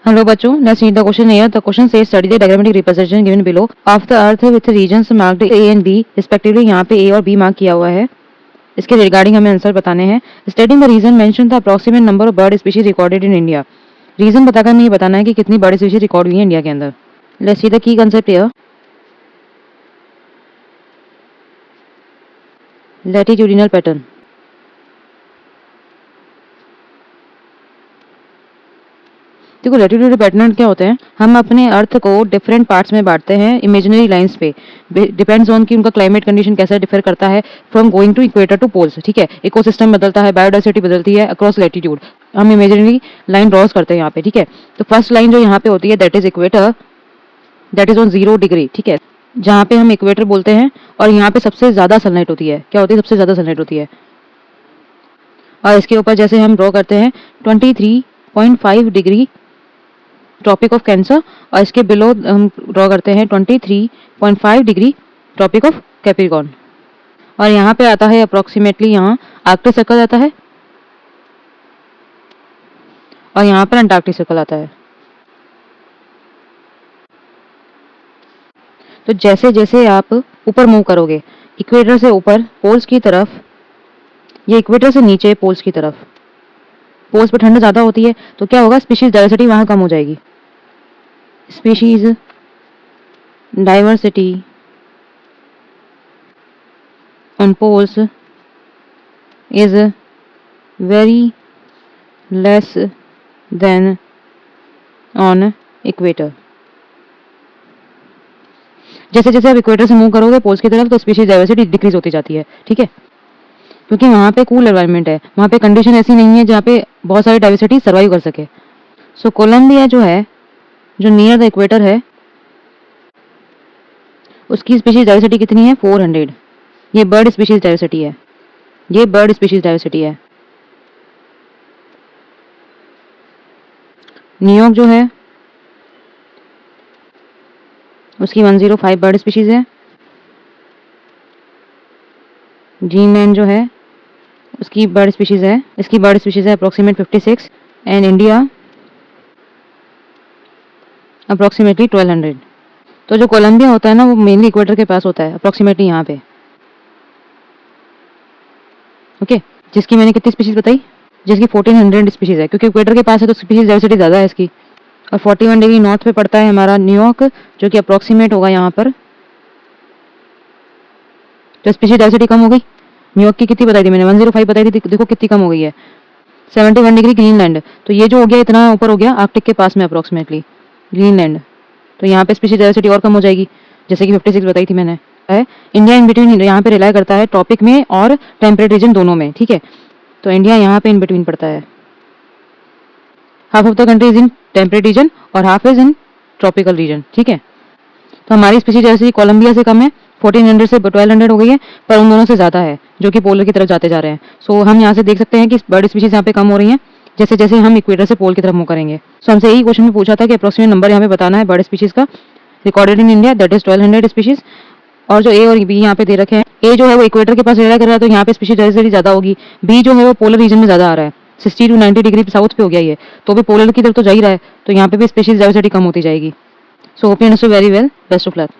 Hello बच्चों, let's read the question here. The question says study the diagrammatic representation given below of the earth with regions marked A and B respectively. यहाँ पे A और B mark किया हुआ है. इसके regarding हमें answer बताने हैं. Stating the reason mention the approximate number of bird species recorded in India. Reason बताकर हमें ये बताना है कि कितनी बर्ड स्पीशीज रिकॉर्ड हुई है इंडिया के अंदर. Let's see the key concept here. Latitudinal pattern. देखो लैटिट्यूड पैटर्न क्या होते हैं, हम अपने अर्थ को डिफरेंट पार्ट्स में बांटते हैं इमेजिनरी लाइंस पे. डिपेंड्स ऑन कि उनका क्लाइमेट कंडीशन कैसा डिफर करता है from going to equator to poles. ठीक है, इकोसिस्टम बदलता है, बायोडाइवर्सिटी बदलती है अक्रॉस लैटिट्यूड. हम इमेजिनरी लाइन ड्रॉज करते हैं यहाँ पे. ठीक है, तो फर्स्ट लाइन जो यहाँ पे होती है that is equator, that is on 0 degree. ठीक है, जहाँ पे हम इक्वेटर बोलते हैं और यहाँ पे सबसे ज्यादा सनलाइट होती है. क्या होती है? सबसे ज्यादा सनलाइट होती है. और इसके ऊपर जैसे हम ड्रॉ करते हैं 23.5 डिग्री ट्रॉपिक ऑफ कैंसर, और इसके बिलो हम ड्रॉ करते हैं 23.5 डिग्री ट्रॉपिक ऑफ कैप्रिकॉर्न. और यहाँ पे आता है अप्रोक्सीमेटली, यहाँ आर्कटिक सर्कल आता है और यहाँ पर अंटार्कटिक सर्कल आता है. तो जैसे जैसे आप ऊपर मूव करोगे इक्वेटर से ऊपर पोल्स की तरफ, ये इक्वेटर से नीचे पोल्स की तरफ, पोल्स पर ठंड ज़्यादा होती है तो क्या होगा? स्पीशीज डाइवर्सिटी वहाँ कम हो जाएगी. Species diversity on poles is very less than on equator. जैसे जैसे आप इक्वेटर से मूव करोगे पोल्स की तरफ तो स्पीशीज डाइवर्सिटी डिक्रीज होती जाती है. ठीक है, क्योंकि वहाँ पे कूल एनवायरनमेंट है, वहाँ पे कंडीशन ऐसी नहीं है जहाँ पे बहुत सारी डाइवर्सिटी सर्वाइव कर सके. सो कोलंबिया जो है, जो नियर द इक्वेटर है, उसकी स्पीशीज डाइवर्सिटी कितनी है? 400. ये बर्ड स्पीशीज डाइवर्सिटी है, ये बर्ड स्पीशीज डाइवर्सिटी है. न्यूयॉर्क जो है उसकी 105 बर्ड स्पीशीज है. ग्रीनलैंड जो है उसकी बर्ड स्पीशीज है, इसकी बर्ड स्पीशीज है अप्रोक्सीमेट 56 एंड इंडिया अप्रोक्सीमेटली 1200. तो जो कोलंबिया होता है ना वो मेनली इक्वेटर के पास होता है अप्रोक्सीमेटली यहाँ पे. ओके, जिसकी मैंने कितनी स्पीशीज बताई? जिसकी 1400 स्पीशीज है, क्योंकि इक्वेटर के पास है तो स्पीशीज डाइवर्सिटी ज़्यादा है इसकी. और 41 डिग्री नॉर्थ पे पड़ता है हमारा न्यूयॉर्क, जो कि अप्रोक्सीमेट होगा यहाँ पर. तो स्पीशीज डाइवर्सिटी कम हो गई. न्यूयॉर्क की कितनी बताई थी मैंने? 105 बताई थी. देखो कितनी कम हो गई है, 71 डिग्री ग्रीनलैंड. तो ये जो हो गया इतना ऊपर हो गया आर्कटिक के पास में अप्रोक्सीमेटली ग्रीनलैंड. तो यहाँ पे स्पीशीज डाइवर्सिटी और कम हो जाएगी, जैसे कि 56 बताई थी मैंने. है इंडिया इन बिटवीन, यहाँ पे रिलाई करता है ट्रॉपिक में और टेम्परेट रीजन दोनों में. ठीक है, तो इंडिया यहाँ पे इन बिटवीन पड़ता है. Half of the country is in temperate region और half is in tropical region. ठीक है, तो हमारी स्पीशीज जैसे कोलंबिया से कम है, 1400 से 1200 हो गई है, पर उन दोनों से ज़्यादा है जो कि पोलर की तरफ जाते जा रहे हैं. सो हम यहाँ से देख सकते हैं कि बर्ड स्पीशीज यहाँ पे कम हो रही हैं जैसे जैसे हम इक्वेटर से पोल की तरफ मूव करेंगे. सो हमसे यही क्वेश्चन में पूछा था कि अप्रोक्सीमेट नंबर यहाँ पे बताना है बर्ड स्पीशीज का recorded in India, that is 1200 species. और जो ए और बी यहाँ पे दे रखे हैं, ए जो है वो इक्वेटर के पास रिलाई कर रहा है तो यहाँ पे स्पीशीज डाइवर्सिटी ज़्यादा होगी. बी जो है वो पोलर रीजन में ज़्यादा आ रहा है, 60 to 90 डिग्री साउथ पे हो गया ये, तो भी पोलर की तरफ तो जा ही रहा है, तो यहाँ पे भी स्पीशीज डाइवर्सिटी कम होती जाएगी. So hope you understood very well. Best of luck.